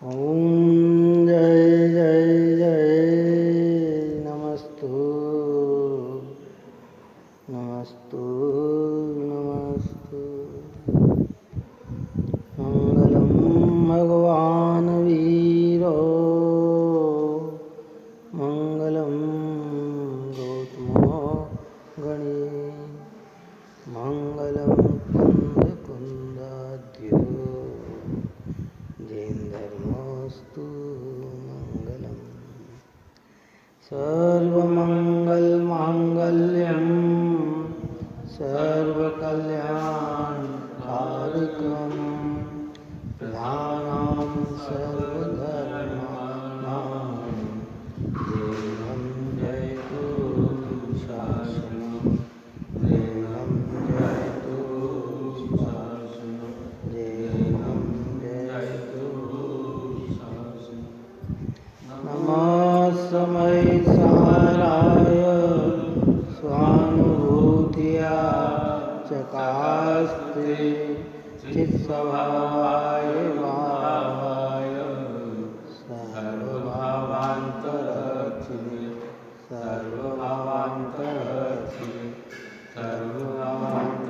ओम जय जय जय नमस्तु नमस्तु नमस्तु। मंगलम भगवान वीरो मंगलम गौतमो गणे मंगलम कुंद कुंदाद्यो जैनधर्मोस्तु मंगलम। सर्वमंगल मांगल्यम सर्वकल्याणकारकम प्रधानम सर्वधर्माणां देवं जयतु शासनं देवं जयतु शासनं देवं जयतु शासनं। नमः समय साराय स्वानुभूतिया चकास्ते चित्स्वभावाय भावाय सर्वभावान्तरक्षिणे सर्वभावान्तरक्षिणे सर्वभावान्तरक्षिणे।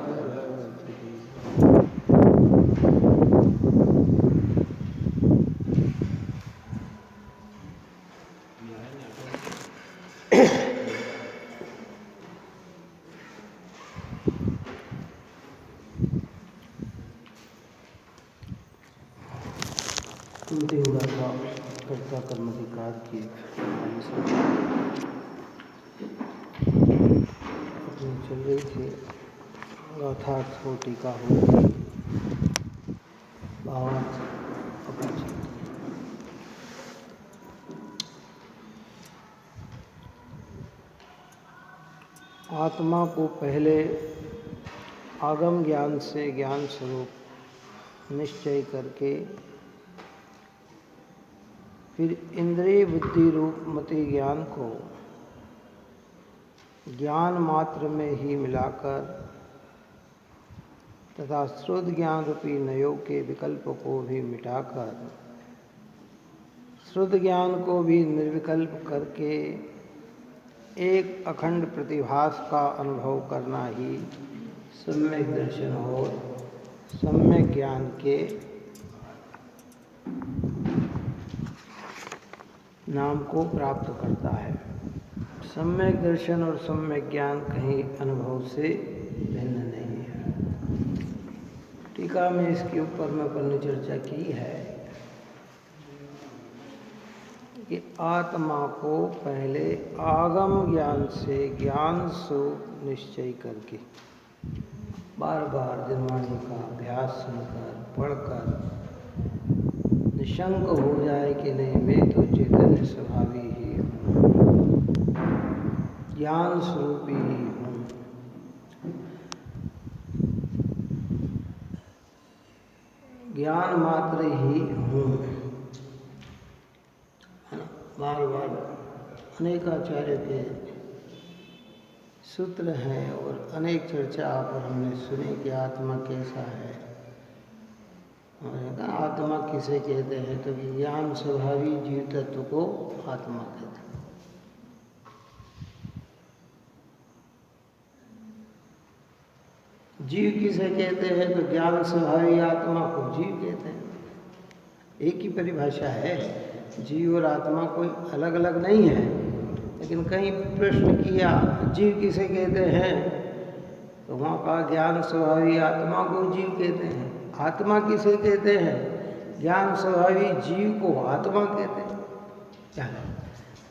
कर्ता कर्माधिकार की चल रही थी गाथा छोटी का होगी आत्मा को पहले आगम ज्ञान से ज्ञान स्वरूप निश्चय करके फिर इंद्रिय बुद्धि रूप मति ज्ञान को ज्ञान मात्र में ही मिलाकर तथा श्रुत ज्ञान रूपी नयों के विकल्प को भी मिटाकर श्रुत ज्ञान को भी निर्विकल्प करके एक अखंड प्रतिभास का अनुभव करना ही सम्यक दर्शन और सम्यक ज्ञान के नाम को प्राप्त करता है। सम्यक दर्शन और सम्यक ज्ञान कहीं अनुभव से भिन्न नहीं है। टीका में इसके ऊपर में अपन ने चर्चा की है कि आत्मा को पहले आगम ज्ञान से ज्ञान स्वरूप निश्चय करके बार बार दिनवाणी का अभ्यास सुनकर पढ़कर निशंक हो जाए कि नहीं मैं तो चैतन्य स्वभावी ही हूँ, ज्ञान स्वरूपी ही हूँ। ज्ञान मात्र ही हूँ। बार बार अनेक आचार्य के सूत्र हैं और अनेक चर्चा पर हमने सुनी कि आत्मा कैसा है। आत्मा किसे कहते हैं तो ज्ञान स्वभावी जीव तत्व को आत्मा कहते हैं। जीव किसे कहते हैं तो ज्ञान स्वभावी आत्मा को जीव कहते हैं। एक ही परिभाषा है, जीव और आत्मा कोई अलग अलग नहीं है। लेकिन कहीं प्रश्न किया जीव किसे कहते हैं तो वहाँ कहा ज्ञान स्वभावी आत्मा को जीव कहते हैं। आत्मा किसे कहते हैं, ज्ञान स्वभावी जीव को आत्मा कहते हैं। क्या है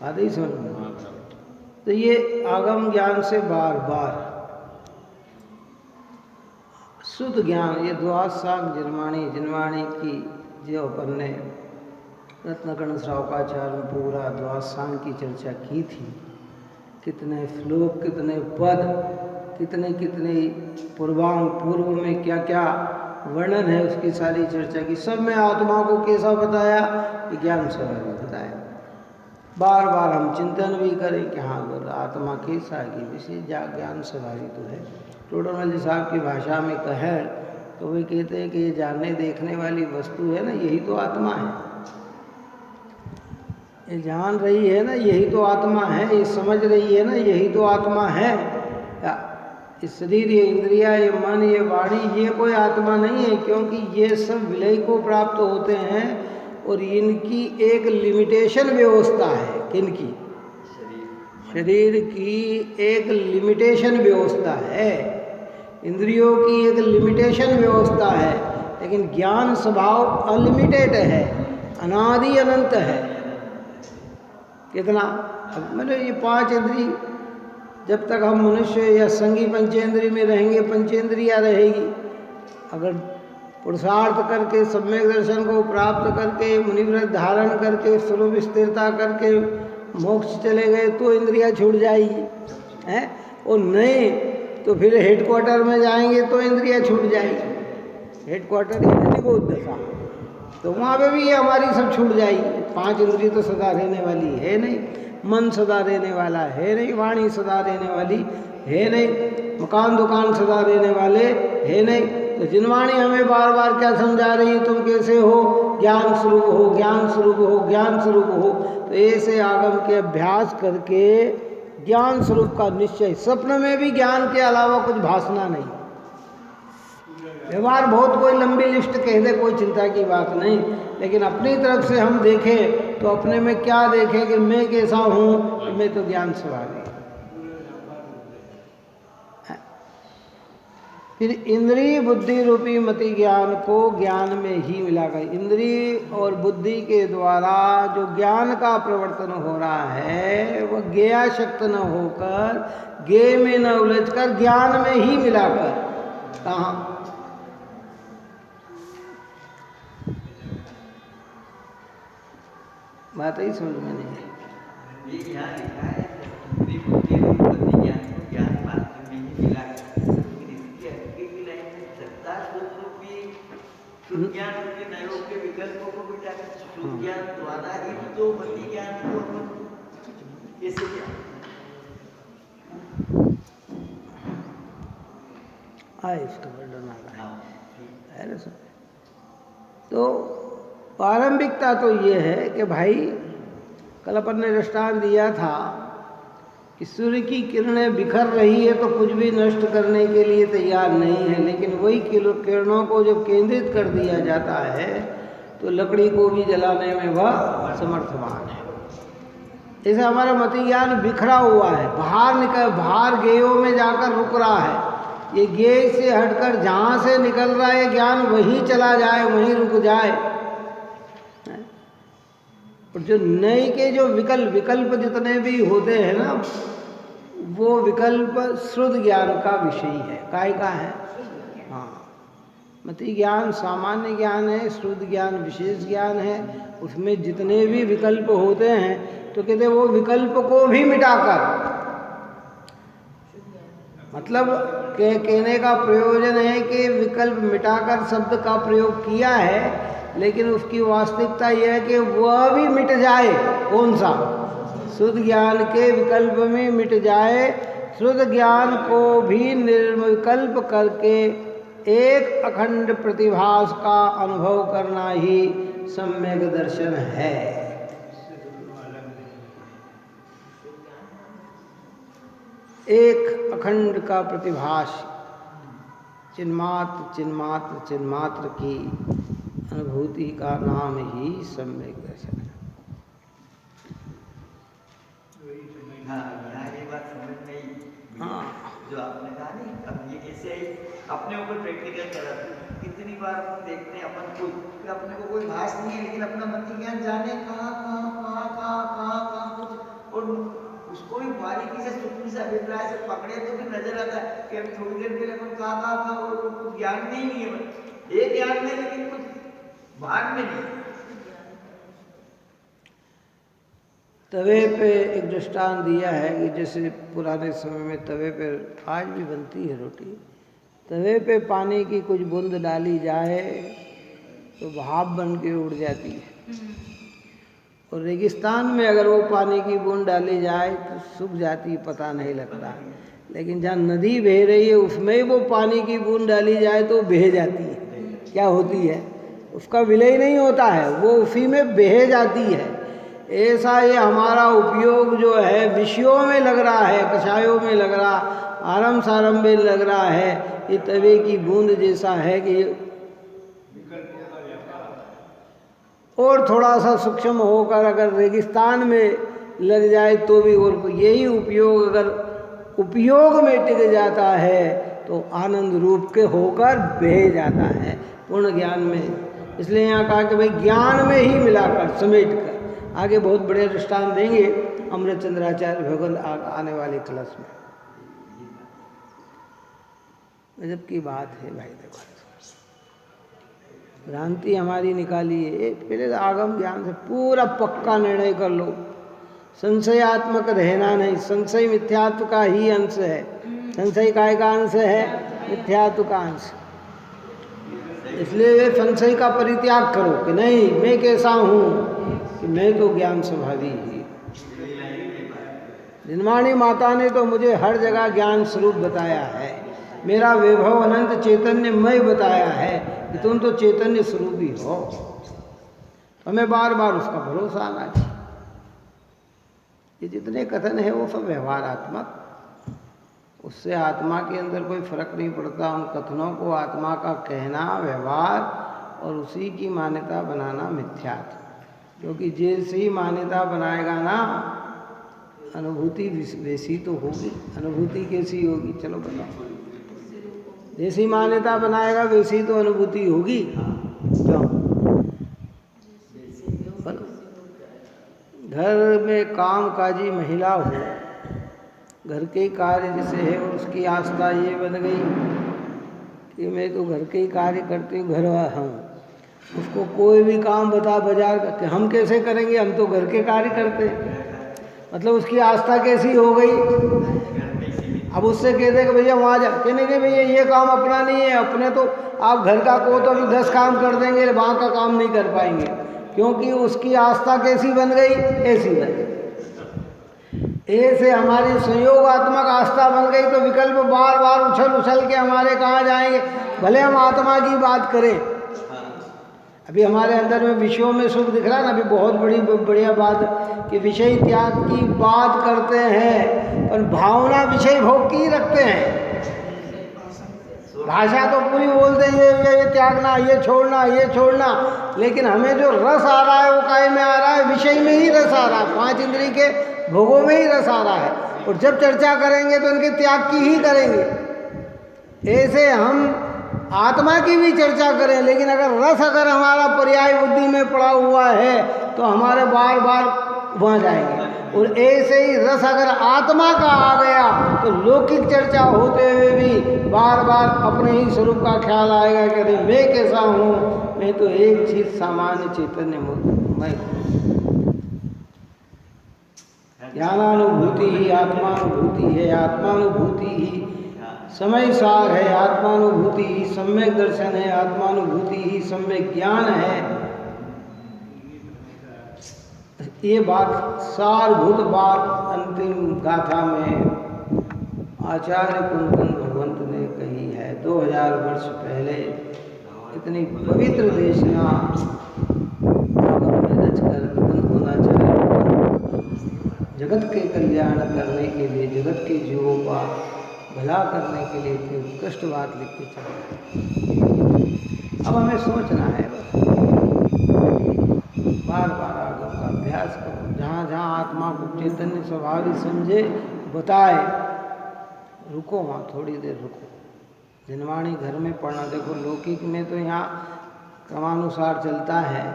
बात ही समझ में। तो ये आगम ज्ञान से बार बार शुद्ध ज्ञान, ये द्वादशांग जिनवाणी की जो अपन ने रत्नकर्ण श्रावकाचार्य में पूरा द्वादशांग की चर्चा की थी। कितने श्लोक, कितने पद, कितने कितने पूर्व में क्या क्या वर्णन है उसकी सारी चर्चा की। सब में आत्मा को कैसा बताया, ज्ञान स्वभावी बताया। बार बार हम चिंतन भी करें कि हाँ आत्मा कैसा है कि विशेष ज्ञान स्वभावी तो है। टोडरमल साहब की भाषा में कहें तो वे कहते हैं कि ये जानने देखने वाली वस्तु है ना, यही तो आत्मा है। ये जान रही है ना, यही तो आत्मा है, ये समझ रही है ना, यही तो आत्मा है। ये शरीर, ये इंद्रिया, ये मन, ये वाणी, ये कोई आत्मा नहीं है, क्योंकि ये सब विलय को प्राप्त होते हैं और इनकी एक लिमिटेशन व्यवस्था है। किनकी? शरीर की एक लिमिटेशन व्यवस्था है, इंद्रियों की एक लिमिटेशन व्यवस्था है, लेकिन ज्ञान स्वभाव अनलिमिटेड है, अनादि अनंत है। कितना? अब मतलब ये 5 इंद्री, जब तक हम मनुष्य या संगी पंचेंद्री में रहेंगे, पंचेंद्रियाँ रहेगी। अगर पुरुषार्थ करके सम्यक दर्शन को प्राप्त करके मुनिव्रत धारण करके स्वरूप स्थिरता करके मोक्ष चले गए तो इंद्रियाँ छूट जाएगी, हैं? और नहीं तो फिर हेडक्वार्टर में जाएंगे तो इंद्रियाँ छूट जाएगी। हेडक्वार्टर इंद्रिय को दशा, तो वहाँ पे भी ये हमारी सब छूट जाएगी। 5 इंद्रिय तो सदा रहने वाली है नहीं, मन सदा रहने वाला है नहीं, वाणी सदा रहने वाली है नहीं, मकान दुकान सदा रहने वाले है नहीं। तो जिनवाणी हमें बार बार क्या समझा रही है, तुम कैसे हो? ज्ञान स्वरूप हो, ज्ञान स्वरूप हो, ज्ञान स्वरूप हो। तो ऐसे आगम के अभ्यास करके ज्ञान स्वरूप का निश्चय, स्वप्न में भी ज्ञान के अलावा कुछ भासना नहीं। व्यवहार बहुत कोई लंबी लिस्ट कह दे, कोई चिंता की बात नहीं, लेकिन अपनी तरफ से हम देखें तो अपने में क्या देखें कि मैं कैसा हूँ? मैं तो ज्ञान स्वभाव। फिर इंद्रिय बुद्धि रूपी मति ज्ञान को ज्ञान में ही मिलाकर, इंद्रिय और बुद्धि के द्वारा जो ज्ञान का प्रवर्तन हो रहा है वह ज्ञेयाशक्त न होकर, ज्ञेय में न उलझकर ज्ञान में ही मिलाकर। कहाँ? बात ही समझ में नहीं है। ये यहाँ लिखा है इंद्रिय बुद्धि रूपी ज्ञान को ज्ञान मात्र में ही मिलाकर। शुद्ध ज्ञान के नयों के विकल्पों को मिटाकर शुद्ध ज्ञान द्वारा ही तो मति ज्ञान को कैसे किया? इसका वर्णन आ रहा है ना सर। तो प्रारंभिकता तो ये है कि भाई कल अपन ने दृष्टांत दिया था कि सूर्य की किरणें बिखर रही है तो कुछ भी नष्ट करने के लिए तैयार नहीं है, लेकिन वही किरणों को जब केंद्रित कर दिया जाता है तो लकड़ी को भी जलाने में वह समर्थवान है। जैसे हमारा मति ज्ञान बिखरा हुआ है, बाहर गेयों में जाकर रुक रहा है। ये गेय से हटकर जहाँ से निकल रहा है ज्ञान वहीं चला जाए, वहीं रुक जाए। और जो नए के जो विकल्प जितने भी होते हैं ना, वो विकल्प शुद्ध ज्ञान का विषय है। काय का है? हाँ, मति ज्ञान सामान्य ज्ञान है, शुद्ध ज्ञान विशेष ज्ञान है। उसमें जितने भी विकल्प होते हैं तो कहते वो विकल्प को भी मिटाकर, मतलब कहने का प्रयोजन है कि विकल्प मिटाकर शब्द का प्रयोग किया है, लेकिन उसकी वास्तविकता यह है कि वह भी मिट जाए। कौन सा? शुद्ध ज्ञान के विकल्प में मिट जाए। शुद्ध ज्ञान को भी निर्विकल्प करके एक अखंड प्रतिभास का अनुभव करना ही सम्यक दर्शन है। एक अखंड का प्रतिभास, चिन्मात्र चिन्मात्र चिन्मात्र की अनुभूति का नाम ही सम्यक दर्शन है। हाँ, ये बात समझ में आई। हाँ, जो आपने कहा नहीं, अब ये कैसे अपने ऊपर प्रैक्टिकल करा। कितनी बार अपन देखते हैं अपन खुद, अपने को कोई भास नहीं है, लेकिन अपना मति ज्ञान जाने कहाँ कुछ, और उसको भी बारीकी से सूक्ष्म से अभिप्राय से पकड़े तो भी नजर आता है कि अभी थोड़ी देर पहले अपन कहाँ था और कुछ ज्ञान नहीं है। एक ज्ञान में, लेकिन कुछ भाग में नहीं। तवे पे एक दृष्टांत दिया है कि जैसे पुराने समय में तवे पे आज भी बनती है रोटी, तवे पे पानी की कुछ बूंद डाली जाए तो भाप बन के उड़ जाती है, और रेगिस्तान में अगर वो पानी की बूंद डाली जाए तो सूख जाती है, पता नहीं लगता। लेकिन जहाँ नदी बह रही है उसमें वो पानी की बूंद डाली जाए तो बह जाती है। क्या होती है? उसका विलय नहीं होता है, वो उसी में बह जाती है। ऐसा ये हमारा उपयोग जो है विषयों में लग रहा है, कषायों में लग रहा, आरम सारम में लग रहा है, ये तवे की बूंद जैसा है कि और थोड़ा सा सूक्ष्म होकर अगर रेगिस्तान में लग जाए तो भी, और यही उपयोग अगर उपयोग में टिक जाता है तो आनंद रूप के होकर बह जाता है पूर्ण ज्ञान में। इसलिए यहाँ कहा कि भाई ज्ञान में ही मिलाकर समेट कर। आगे बहुत बड़े दृष्टांत देंगे अमृत चंद्राचार्य भगवान आने वाले क्लास में। गजब की बात है भाई। देखो भ्रांति हमारी निकाली है, पहले तो आगम ज्ञान से पूरा पक्का निर्णय कर लो, संशयात्मक रहना नहीं। संशय मिथ्यात्व का ही अंश है। संशय काय का अंश है? मिथ्यात्व का अंश। इसलिए वे संशय का परित्याग करो कि नहीं मैं कैसा हूँ कि मैं तो ज्ञान स्वभावी ही। जिनवाणी माता ने तो मुझे हर जगह ज्ञान स्वरूप बताया है, मेरा वैभव अनंत चैतन्यमय बताया है कि तुम तो चैतन्य स्वरूप ही हो। हमें बार बार उसका भरोसा आना चाहिए। ये जितने कथन है वो सब व्यवहारात्मक, उससे आत्मा के अंदर कोई फर्क नहीं पड़ता। उन कथनों को आत्मा का कहना व्यवहार और उसी की मान्यता बनाना मिथ्यात्व। क्योंकि जैसी मान्यता बनाएगा ना अनुभूति वैसी तो होगी। अनुभूति कैसी होगी? चलो बताओ। जैसी मान्यता बनाएगा वैसी तो अनुभूति होगी। क्यों? घर में काम काजी महिला हो, घर के कार्य जैसे है और उसकी आस्था ये बन गई कि मैं तो घर के ही कार्य करती हूँ, घर हूँ। उसको कोई भी काम बता बाजार का, हम कैसे करेंगे, हम तो घर के कार्य करते हैं। मतलब उसकी आस्था कैसी हो गई। अब उससे कहते कि भैया वहाँ जा, कहने के भैया ये काम अपना नहीं है, अपने तो आप घर का को तो अभी 10 काम कर देंगे, वहाँ का काम नहीं कर पाएंगे। क्योंकि उसकी आस्था कैसी बन गई? ऐसी बन गई। ऐसे हमारी संयोगात्मक आस्था बन गई तो विकल्प बार बार उछल उछल के हमारे कहाँ जाएंगे। भले हम आत्मा की बात करें, अभी हमारे अंदर में विषयों में सुख दिख रहा है ना, अभी बहुत बढ़िया बात कि विषय त्याग की बात करते हैं पर भावना विषय भोग की रखते हैं। भाषा तो पूरी बोलते हैं ये त्यागना, ये छोड़ना, लेकिन हमें जो रस आ रहा है वो काय में आ रहा है? विषय में ही रस आ रहा है, 5 इंद्रिय के भोगों में ही रस आ रहा है। और जब चर्चा करेंगे तो उनके त्याग की ही करेंगे। ऐसे हम आत्मा की भी चर्चा करें, लेकिन अगर हमारा पर्याय बुद्धि में पड़ा हुआ है तो हमारे बार बार वहाँ जाएंगे। और ऐसे ही रस अगर आत्मा का आ गया तो लौकिक चर्चा होते हुए भी बार बार अपने ही स्वरूप का ख्याल आएगा कि अरे मैं कैसा हूँ, मैं तो एक चीज सामान्य चैतन्य मैं। ज्ञानानुभूति ही आत्मानुभूति है, आत्मानुभूति ही समय सार है, आत्मानुभूति ही सम्यक दर्शन है, आत्मानुभूति ही सम्यक ज्ञान है। ये बात सारभूत बात अंतिम गाथा में आचार्य कुंदन भगवंत ने कही है 2000 वर्ष पहले। इतनी पवित्र देशना रचकर जगत के कल्याण करने के लिए, जगत के जीवों का भला करने के लिए इतनी उत्कृष्ट बात लिख के चले। अब हमें सोचना है, बस बार बार आगम का अभ्यास करो। जहाँ जहाँ आत्मा को चैतन्य स्वभावी समझे बताए, रुको वहाँ थोड़ी देर रुको। जिनवाणी घर में पढ़ना, देखो लौकिक में तो यहाँ क्रमानुसार चलता है,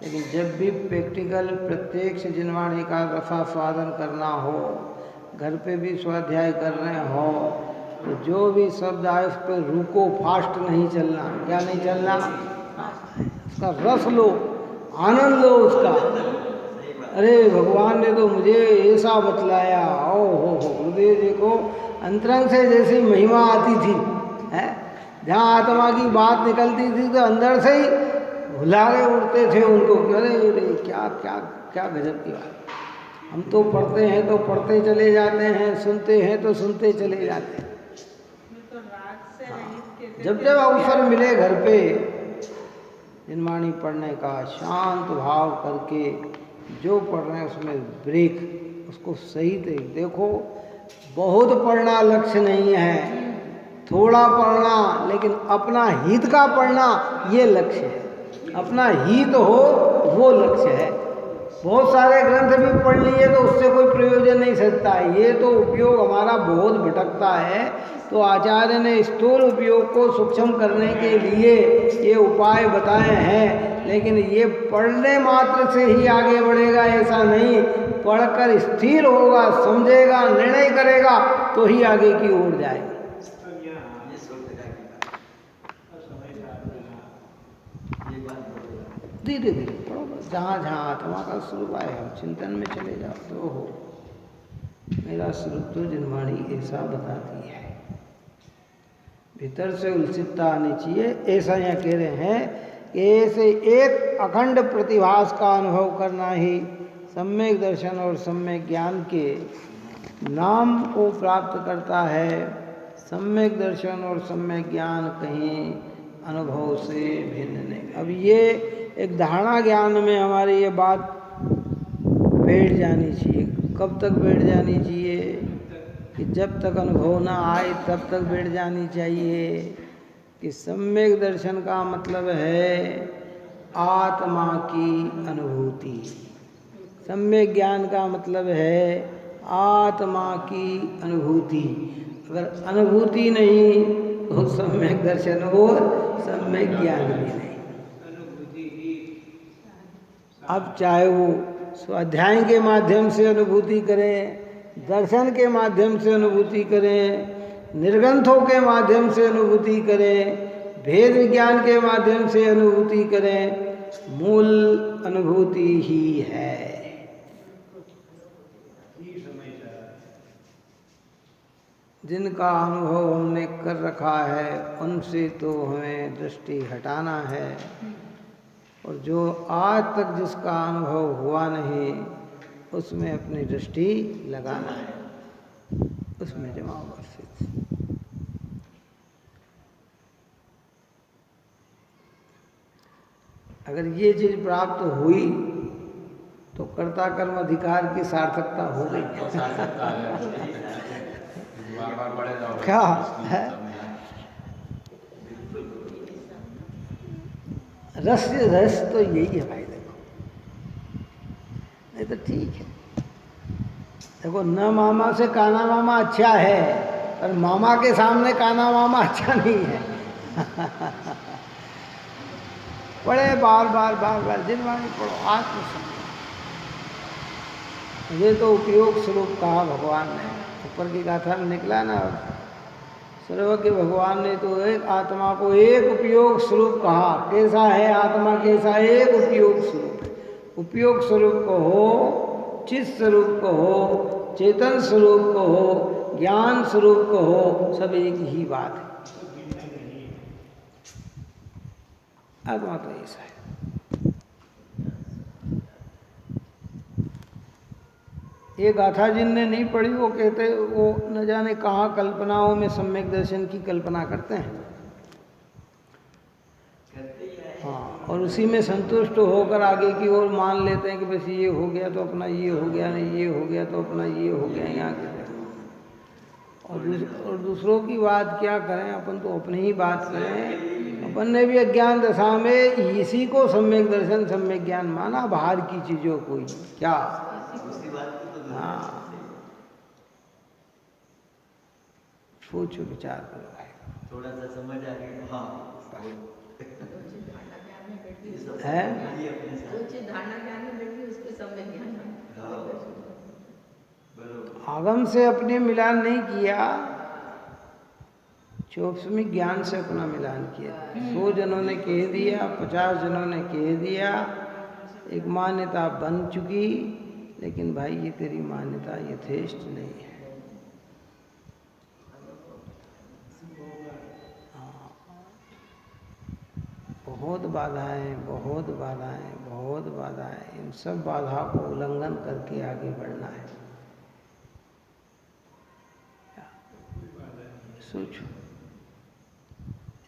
लेकिन जब भी प्रैक्टिकल प्रत्यक्ष जिनवाणी का रसास्वादन करना हो, घर पे भी स्वाध्याय कर रहे हो, तो जो भी शब्द आए उस पर रुको, फास्ट नहीं चलना। क्या नहीं चलना? उसका रस लो, आनंद लो उसका। अरे भगवान ने तो मुझे ऐसा बतलाया, ओ हो हृदय देखो अंतरंग से जैसी महिमा आती थी है। जहाँ आत्मा की बात निकलती थी तो अंदर से ही भुलारे उड़ते थे उनको। अरे क्या क्या क्या गजब की बात। हम तो पढ़ते हैं तो पढ़ते चले जाते हैं, सुनते हैं तो सुनते चले जाते हैं। जब जब अवसर मिले घर पे जिनवाणी पढ़ने का, शांत भाव करके जो पढ़ रहे हैं उसमें ब्रेक, उसको सही देखो। बहुत पढ़ना लक्ष्य नहीं है, थोड़ा पढ़ना, लेकिन अपना हित का पढ़ना ये लक्ष्य है। अपना हित हो वो लक्ष्य है। बहुत सारे ग्रंथ भी पढ़ लिए तो उससे कोई प्रयोजन नहीं सकता है। ये तो उपयोग हमारा बहुत भटकता है, तो आचार्य ने स्थूल उपयोग को सूक्ष्म करने के लिए ये उपाय बताए हैं। लेकिन ये पढ़ने मात्र से ही आगे बढ़ेगा ऐसा नहीं, पढ़कर स्थिर होगा, समझेगा, निर्णय करेगा तो ही आगे की ओर जाएगा। धीरे धीरे पढ़ो, जहाँ जहाँ आत्मा का स्वरूप आए हम चिंतन में चले जाओ तो हो। मेरा स्वरूप तो जिनवाणी ऐसा बताती है, भीतर से उलसितता आनी चाहिए। ऐसा यहाँ कह रहे हैं कि ऐसे एक अखंड प्रतिभास का अनुभव करना ही सम्यक दर्शन और सम्यक ज्ञान के नाम को प्राप्त करता है। सम्यक दर्शन और सम्यक ज्ञान कहीं अनुभव से भिन्न नहीं। अब ये एक धारणा ज्ञान में हमारी ये बात बैठ जानी चाहिए। कब तक बैठ जानी चाहिए? कि जब तक अनुभव ना आए तब तक बैठ जानी चाहिए कि सम्यक दर्शन का मतलब है आत्मा की अनुभूति, सम्यक ज्ञान का मतलब है आत्मा की अनुभूति। अगर अनुभूति नहीं तो सम्यक दर्शन और सम्यक ज्ञान भी नहीं। अब चाहे वो स्वाध्याय के माध्यम से अनुभूति करें, दर्शन के माध्यम से अनुभूति करें, निर्ग्रंथों के माध्यम से अनुभूति करें, भेद विज्ञान के माध्यम से अनुभूति करें, मूल अनुभूति ही है। जिनका अनुभव हमने कर रखा है उनसे तो हमें दृष्टि हटाना है, और जो आज तक जिसका अनुभव हुआ नहीं उसमें अपनी दृष्टि लगाना है, उसमें जमा वर्षित। अगर ये चीज प्राप्त हुई तो कर्ता कर्म अधिकार की सार्थकता हो गई। क्या है? रस तो यही है भाई। देखो नहीं तो ठीक है। देखो न मामा से काना मामा अच्छा है, पर मामा के सामने काना मामा अच्छा नहीं है। पढ़े बार बार जिनवाणी पढ़ो, आत्मसंग। ये तो उपयोग स्वरूप कहा भगवान ने, ऊपर की गाथा में निकला ना, सर्वज्ञ भगवान ने तो एक आत्मा को एक उपयोग स्वरूप कहा। कैसा है आत्मा? कैसा एक उपयोग स्वरूप। उपयोग स्वरूप को हो, चित स्वरूप को हो, चेतन स्वरूप को हो, ज्ञान स्वरूप को हो, सब एक ही बात है। आत्मा तो ऐसा है। ये गाथा जिनने नहीं पढ़ी वो कहते, वो न जाने कहाँ कल्पनाओं में सम्यक दर्शन की कल्पना करते हैं। हाँ, और उसी में संतुष्ट होकर आगे की ओर मान लेते हैं कि बस ये हो गया तो अपना ये हो गया, नहीं ये हो गया तो अपना ये हो गया। यहाँ के और दूसरों की बात क्या करें, अपन तो अपनी ही बात करें। अपन ने भी अज्ञान दशा में इसी को सम्यक दर्शन सम्यक ज्ञान माना, बाहर की चीज़ों को ही। क्या? हाँ, सोचो विचार करो भाई, थोड़ा सा समझ आ गया। हाँ है आगम से अपने मिलान नहीं किया, चौपसमी ज्ञान से अपना मिलान किया। 100 जनों ने कह दिया, 50 जनों ने कह दिया, एक मान्यता बन चुकी, लेकिन भाई ये तेरी मान्यता यथेष्ट नहीं है। बहुत बाधाएं, बहुत बाधाएं, बहुत बाधाएं। इन सब बाधा को उल्लंघन करके आगे बढ़ना है। सोचो,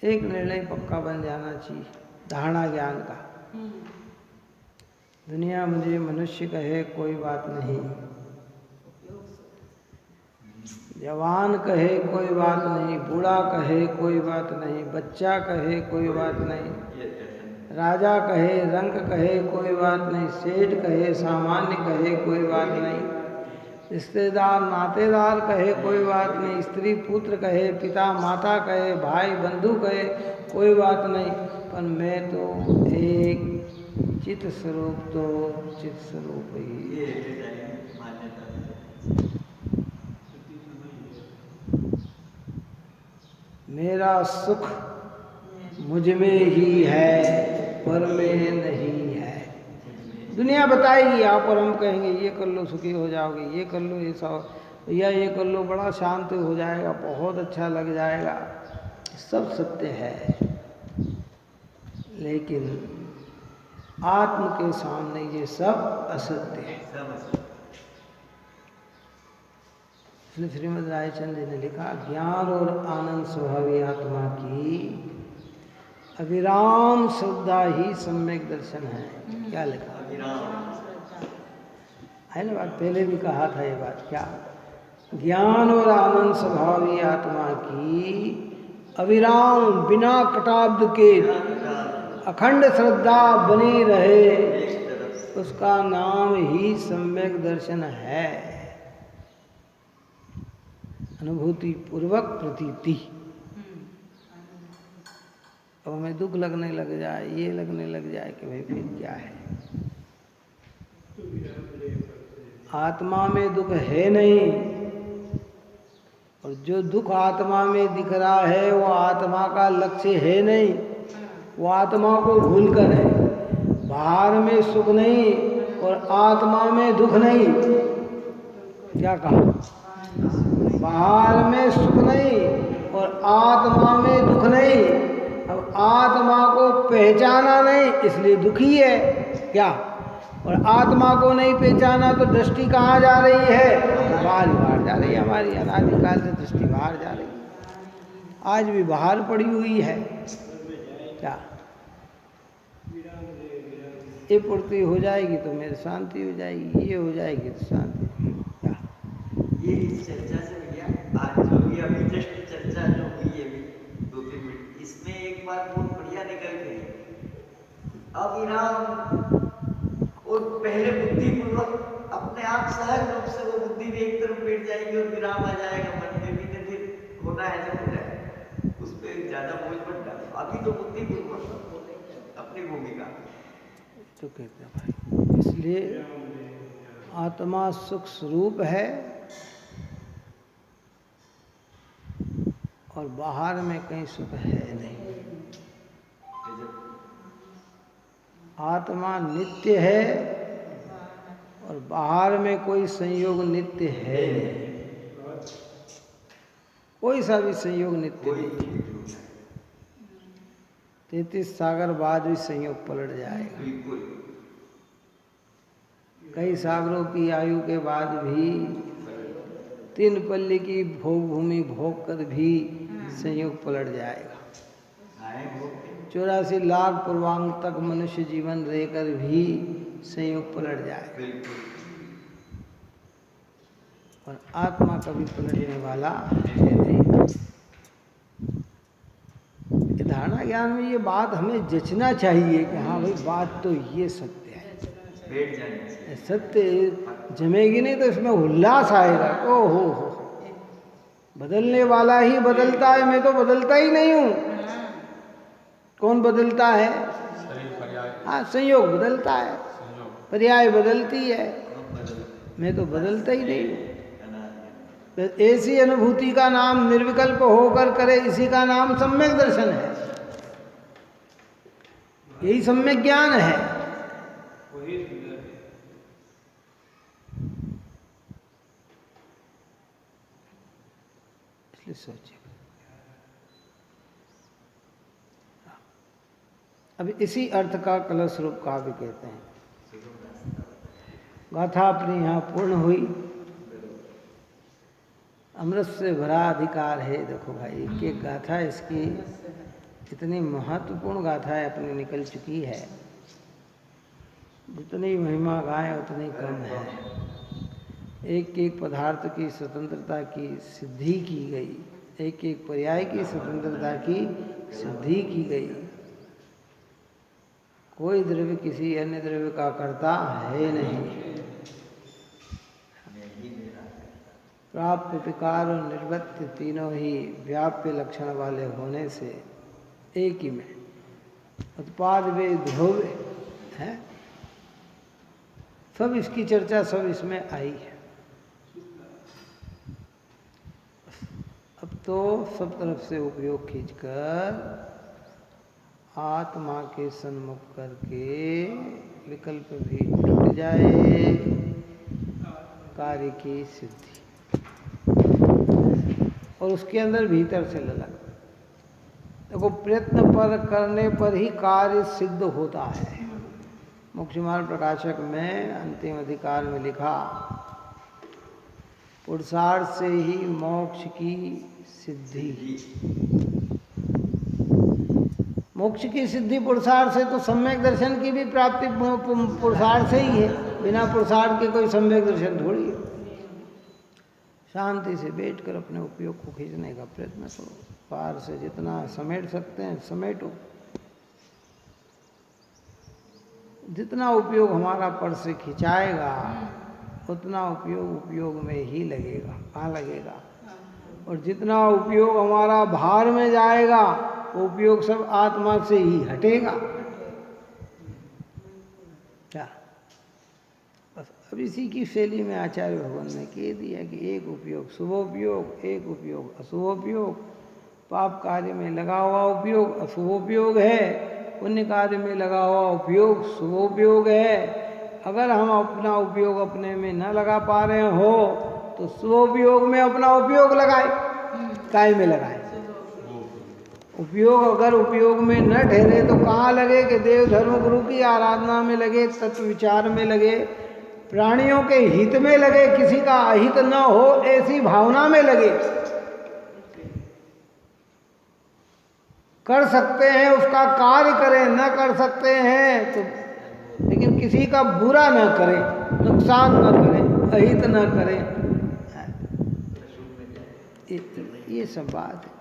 एक निर्णय पक्का बन जाना चाहिए धारणा ज्ञान का। दुनिया मुझे मनुष्य कहे कोई बात नहीं, जवान कहे कोई बात नहीं, बूढ़ा कहे कोई बात नहीं, बच्चा कहे कोई बात नहीं, राजा कहे, रंग कहे कोई बात नहीं, सेठ कहे, सामान्य कहे कोई बात नहीं, रिश्तेदार नातेदार कहे कोई बात नहीं, स्त्री पुत्र कहे, पिता माता कहे, भाई बंधु कहे कोई बात नहीं, पर मैं तो एक चित स्वरूप, तो चित स्वरूप ही। मेरा सुख मुझ में ही है, पर में नहीं है। दुनिया बताएगी आप, और हम कहेंगे ये कर लो सुखी हो जाओगे, ये कर लो, ये सब, या ये कर लो बड़ा शांत हो जाएगा, बहुत अच्छा लग जाएगा। सब सत्य है, लेकिन आत्म के सामने ये सब असत्य है। इसलिए श्रीमद् रायचंद्र जी ने लिखा, ज्ञान और आनंद स्वभावी आत्मा की अविराम श्रद्धा ही सम्यक दर्शन है। क्या लिखा? है ना बात, पहले भी कहा था ये बात। क्या? ज्ञान और आनंद स्वभावी आत्मा की अविराम बिना कटाब्द के अखंड श्रद्धा बनी रहे, उसका नाम ही सम्यक दर्शन है। अनुभूति पूर्वक प्रतीति। अब हमें दुख लगने लग जाए, ये लगने लग जाए कि भाई फिर क्या है, आत्मा में दुख है नहीं, और जो दुख आत्मा में दिख रहा है वो आत्मा का लक्ष्य है नहीं, वो आत्मा को भूल कर है। बाहर में सुख नहीं और आत्मा में दुख नहीं। क्या कहा? बाहर में सुख नहीं और आत्मा में दुख नहीं। अब आत्मा को पहचाना नहीं, इसलिए दुखी है। क्या? और आत्मा को नहीं पहचाना तो दृष्टि कहाँ जा रही है? तो बाहर जा रही है। हमारी अनादिकाल से दृष्टि बाहर जा रही है, आज भी बाहर पड़ी हुई है। क्या? ये पूर्ति हो जाएगी तो मेरी शांति हो जाएगी, ये हो जाएगी तो शांति। क्या? ये इस चर्चा से भैया आज जो भी अभी जस्ट चर्चा जो हुई है 2-3 मिनट, इसमें एक बात बहुत बढ़िया निकल गई। अविराम और पहले बुद्धिपूर्वक अपने आप सहज रूप से वो बुद्धि भी एक तरफ बैठ जाएगी और विराम आ जाएगा मन में भी, नहीं फिर होना है जो हो जाए, उस पर ज्यादा बोझ मत डालो। अभी तो बुद्धिपूर्वक अपनी भूमिका तो कहते हैं भाई। इसलिए आत्मा सुख स्वरूप है और बाहर में कहीं सुख है नहीं। आत्मा नित्य है और बाहर में कोई संयोग नित्य है नहीं। कोई सा भी संयोग नित्य नहीं। 33 सागर बाद भी संयोग पलट जाएगा। कई सागरों की आयु के बाद भी 3 पल्ली की भोग भूमि भोग कर भी संयोग पलट जाएगा। 84 लाख पूर्वांग तक मनुष्य जीवन रहकर भी संयोग पलट जाएगा। और आत्मा कभी पलटने वाला है नहीं। धारणा ज्ञान में ये बात हमें जचना चाहिए कि हाँ भाई बात तो ये सत्य है। सत्य जमेगी नहीं तो इसमें उल्लास आएगा। ओ हो, बदलने वाला ही बदलता है, मैं तो बदलता ही नहीं हूँ। कौन बदलता है? हाँ, संयोग बदलता है, पर्याय बदलती है, मैं तो बदलता ही नहीं। ऐसी अनुभूति का नाम निर्विकल्प होकर करे, इसी का नाम सम्यक दर्शन है। यही सम्यक ज्ञान है। इसलिए सोचिए। अब इसी अर्थ का कलश रूप काव्य कहते हैं। गाथा अपनी यहाँ पूर्ण हुई। अमृत से भरा अधिकार है। देखो भाई, एक एक गाथा इसकी इतनी महत्वपूर्ण गाथा है अपनी निकल चुकी है। जितनी महिमा गाएं उतनी कम है। एक एक पदार्थ की स्वतंत्रता की सिद्धि की गई, एक एक पर्याय की स्वतंत्रता की सिद्धि की गई। कोई द्रव्य किसी अन्य द्रव्य का कर्ता है नहीं। प्राप्य, विकार और निर्वृत्ति तीनों ही व्याप्य लक्षण वाले होने से एक ही में उत्पाद वे ध्रुव है। सब इसकी चर्चा सब इसमें आई है। अब तो सब तरफ से उपयोग खींचकर आत्मा के सन्मुख करके विकल्प भी टूट जाए, कार्य की सिद्धि, और उसके अंदर भीतर से ललक। देखो, प्रयत्न पर करने पर ही कार्य सिद्ध होता है। मोक्षमार्ग प्रकाशक में अंतिम अधिकार में लिखा, पुरुषार्थ से ही मोक्ष की सिद्धि। मोक्ष की सिद्धि पुरुषार्थ से, तो सम्यक दर्शन की भी प्राप्ति पुरुषार्थ से ही है। बिना पुरुषार्थ के कोई सम्यक दर्शन थोड़ी है। शांति से बैठकर अपने उपयोग को खींचने का प्रयत्न करो। पार से जितना समेट सकते हैं समेटो। जितना उपयोग हमारा पर से खिंचाएगा उतना उपयोग में ही लगेगा। कहाँ लगेगा? और जितना उपयोग हमारा भार में जाएगा वो उपयोग सब आत्मा से ही हटेगा। क्या? बस अब इसी की शैली में आचार्य भगवान ने कह दिया कि एक उपयोग शुभोपयोग, एक उपयोग अशुभोपयोग। पाप कार्य में लगा हुआ उपयोग अशुभोपयोग है, पुण्य कार्य में लगा हुआ उपयोग शुभोपयोग है। अगर हम अपना उपयोग अपने में न लगा पा रहे हो तो शुभोपयोग में अपना उपयोग लगाए। काय में लगाए? उपयोग अगर उपयोग में न ठहरे तो कहाँ लगे? कि देव धर्म गुरु की आराधना में लगे, तत्व विचार में लगे, प्राणियों के हित में लगे, किसी का अहित न हो ऐसी भावना में लगे। कर सकते हैं उसका कार्य करें, न कर सकते हैं तो, लेकिन किसी का बुरा न करें, नुकसान न करें, अहित न करें। ये सब बात है।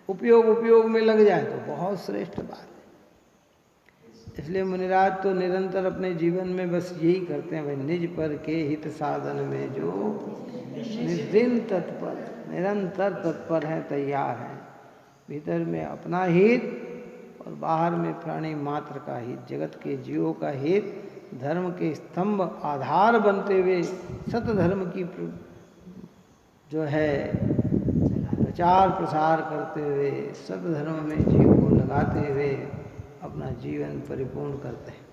उपयोग में लग जाए तो बहुत श्रेष्ठ बात है। इसलिए मुनिराज तो निरंतर अपने जीवन में बस यही करते हैं, भाई निज पर के हित साधन में जो निस्दिन तत्पर, निरंतर तत्पर है, तैयार है। भीतर में अपना हित और बाहर में प्राणी मात्र का हित, जगत के जीवों का हित, धर्म के स्तंभ आधार बनते हुए सत धर्म की जो है प्रचार प्रसार करते हुए, सत धर्म में जीव को लगाते हुए अपना जीवन परिपूर्ण करते हैं।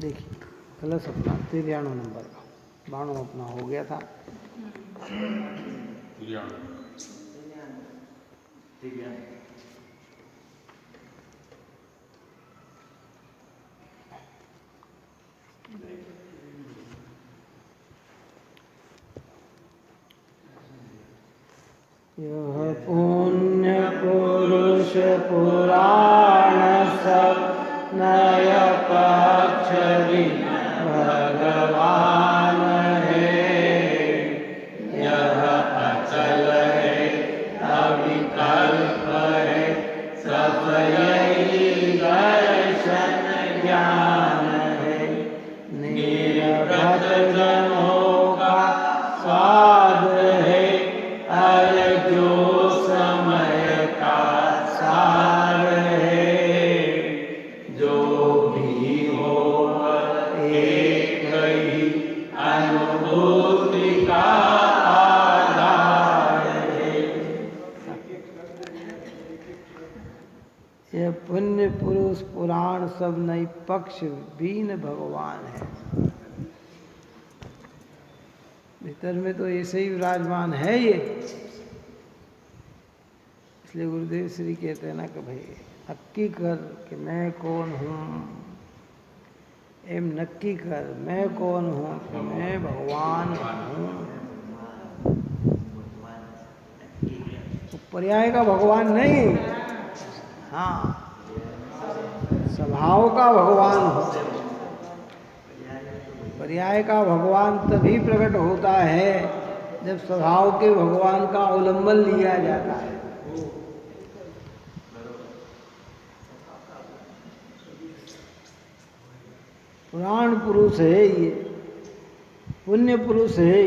देखिए कलश अपना 93 नंबर का, 92 अपना हो गया था। यह पुण्य पुरुष पुराण सब नय पक्ष भगवान है। यह अचल है, अविकल्प है, सब यही दर्शन ज्ञान है। निर्भत जनों का स्वाद है, जो समय का सार है। जो भी हो एक ही अनुभूति का आधार है। यह पुण्य पुरुष पुराण सब नई पक्ष बीन भगवान है। भीतर में तो ऐसे ही विराजमान है ये। इसलिए गुरुदेव श्री कहते हैं ना कि भाई नक्की कर कि मैं कौन हूँ, एम नक्की कर मैं कौन हूँ, कि मैं भगवान हूँ। तो पर्याय का भगवान नहीं, हाँ स्वभाव का भगवान हो। पर्याय का भगवान तभी प्रकट होता है जब स्वभाव के भगवान का अवलंबन लिया जाता है। पुराण पुरुष है ये, पुण्य पुरुष है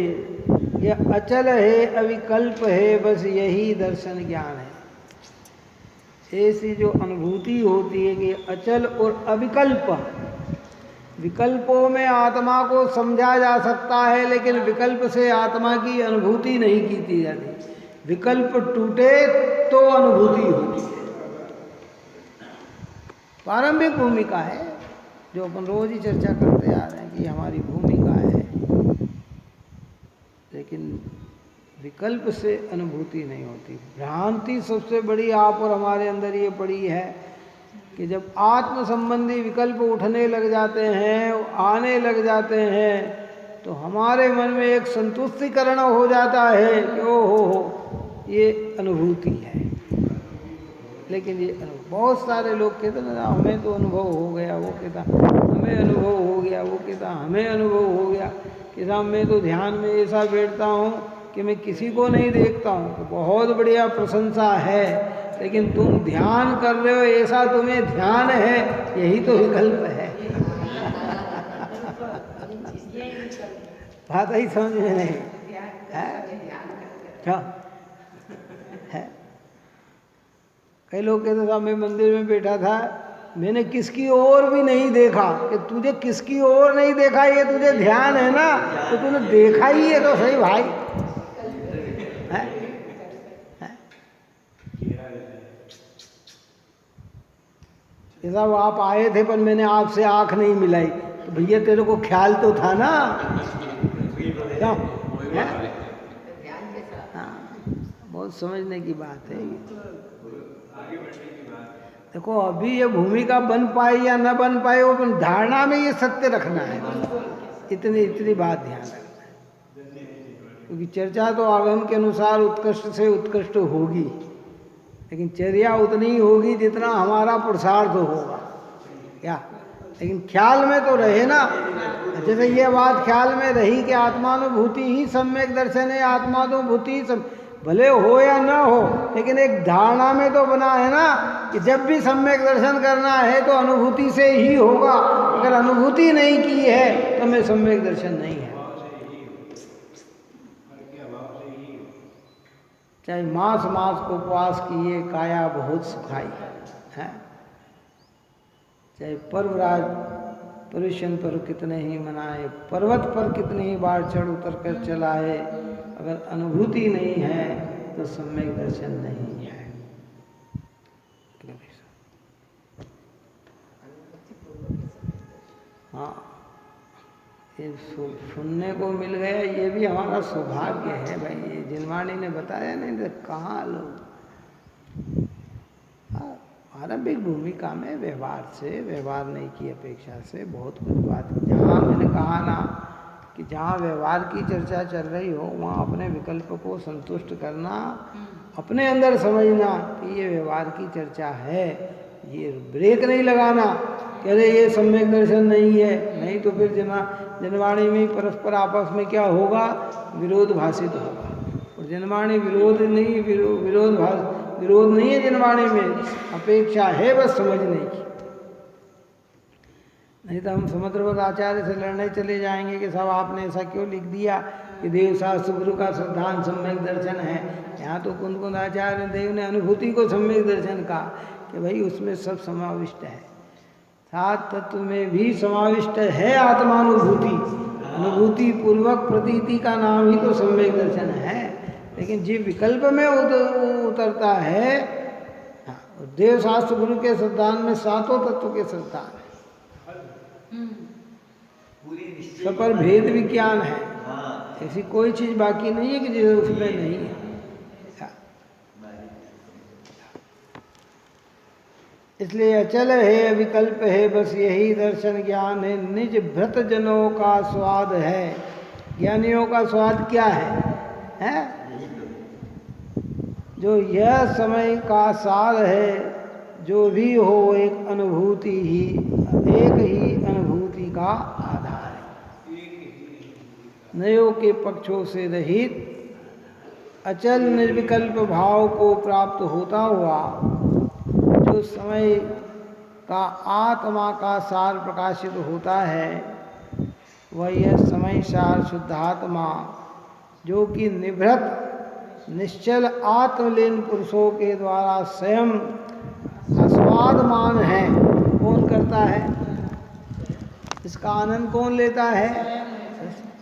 ये अचल है, अविकल्प है, बस यही दर्शन ज्ञान है। ऐसी जो अनुभूति होती है कि अचल और अविकल्प, विकल्पों में आत्मा को समझा जा सकता है लेकिन विकल्प से आत्मा की अनुभूति नहीं की जाती। विकल्प टूटे तो अनुभूति होती है। प्रारंभिक भूमिका है जो अपन रोज ही चर्चा करते आ रहे हैं कि हमारी भूमिका है, लेकिन विकल्प से अनुभूति नहीं होती। भ्रांति सबसे बड़ी आप और हमारे अंदर ये पड़ी है कि जब आत्म संबंधी विकल्प उठने लग जाते हैं, आने लग जाते हैं, तो हमारे मन में एक संतुष्टिकरण हो जाता है कि ओहो ये अनुभूति है। लेकिन ये बहुत सारे लोग कहते हैं ना हमें तो अनुभव हो गया, वो कहता हमें अनुभव हो गया, वो कहता हमें अनुभव हो गया कि साहब मैं तो ध्यान में ऐसा बैठता हूँ कि मैं किसी को नहीं देखता हूँ। तो बहुत बढ़िया प्रशंसा है, लेकिन तुम ध्यान कर रहे हो ऐसा तुम्हें ध्यान है, यही तो विकल्प है। बात ही समझ में नहीं है। कई लोग कहते साहब मैं मंदिर में बैठा था, मैंने किसकी ओर भी नहीं देखा। कि तुझे किसकी ओर नहीं देखा, ये तुझे ध्यान है ना, तो तूने देखा ही है तो सही भाई है? साहब आप आए थे पर मैंने आपसे आंख नहीं मिलाई, तो भैया तेरे को ख्याल तो था ना। क्यों? बहुत समझने की बात है ये। देखो अभी ये भूमिका बन पाए या न बन पाए, वो धारणा में ये सत्य रखना है, इतनी बात ध्यान रखना है। क्योंकि चर्चा तो आगम के अनुसार उत्कृष्ट से उत्कृष्ट होगी, लेकिन चर्या उतनी ही होगी जितना हमारा पुरुषार्थ होगा क्या। लेकिन ख्याल में तो रहे ना, जैसे ये बात ख्याल में रही कि आत्मानुभूति ही सम्यक दर्शन है, आत्मानुभूति ही भले हो या ना हो, लेकिन एक धारणा में तो बना है ना कि जब भी सम्यक दर्शन करना है तो अनुभूति से ही होगा। अगर अनुभूति नहीं की है तो मैं सम्यक दर्शन नहीं है। चाहे मास मास उपवास किए काया बहुत सुखाई है, चाहे पर्वराज परिश्रम पर कितने ही मनाए, पर्वत पर कितनी ही बार चढ़ उतर कर चलाए, अगर अनुभूति नहीं है तो सम्यक दर्शन नहीं है। हाँ, ये सुनने को मिल गया, ये भी हमारा सौभाग्य है भाई। ये जिनवाणी ने बताया नहीं तो कहाँ लोग आरंभिक भूमिका में व्यवहार नहीं की अपेक्षा से बहुत कुछ बात। जहाँ मैंने कहा ना कि जहाँ व्यवहार की चर्चा चल रही हो वहाँ अपने विकल्प को संतुष्ट करना, अपने अंदर समझना कि ये व्यवहार की चर्चा है, ये ब्रेक नहीं लगाना कि अरे ये सम्यक दर्शन नहीं है। नहीं तो फिर जनवाणी में परस्पर आपस में क्या होगा, विरोध भाषित होगा। और जनवाणी विरोध नहीं है, जनवाणी में अपेक्षा है बस समझने की। नहीं तो हम समुद्रवत आचार्य से लड़ने चले जाएंगे कि साहब आपने ऐसा क्यों लिख दिया कि देव शास्त्र गुरु का सिद्धांत सम्यक दर्शन है। यहाँ तो कुंद आचार्य देव ने अनुभूति को सम्यक दर्शन कहा कि भाई उसमें सब समाविष्ट है, सात तत्व में भी समाविष्ट है आत्मानुभूति। अनुभूति पूर्वक प्रतीति का नाम ही तो सम्यक दर्शन है। लेकिन जीव विकल्प में उतरता है। देव शास्त्र गुरु के सिद्धांत में सातों तत्व के सिद्धांत सब पर भेद विज्ञान है। ऐसी कोई चीज बाकी नहीं है कि जो उसमें नहीं है। इसलिए अचल है, विकल्प है, बस यही दर्शन ज्ञान है। निज भ्रत जनों का स्वाद है। ज्ञानियों का स्वाद क्या है? जो यह समय का सार है, जो भी हो एक अनुभूति ही, एक ही अनुभूति का आधार है। नयों के पक्षों से रहित अचल निर्विकल्प भाव को प्राप्त होता हुआ जो समय का आत्मा का सार प्रकाशित होता है, वह यह समय सार शुद्धात्मा, जो कि निभृत निश्चल आत्मलीन पुरुषों के द्वारा स्वयं आस्वादमान है, कौन करता है? इसका आनंद कौन लेता है?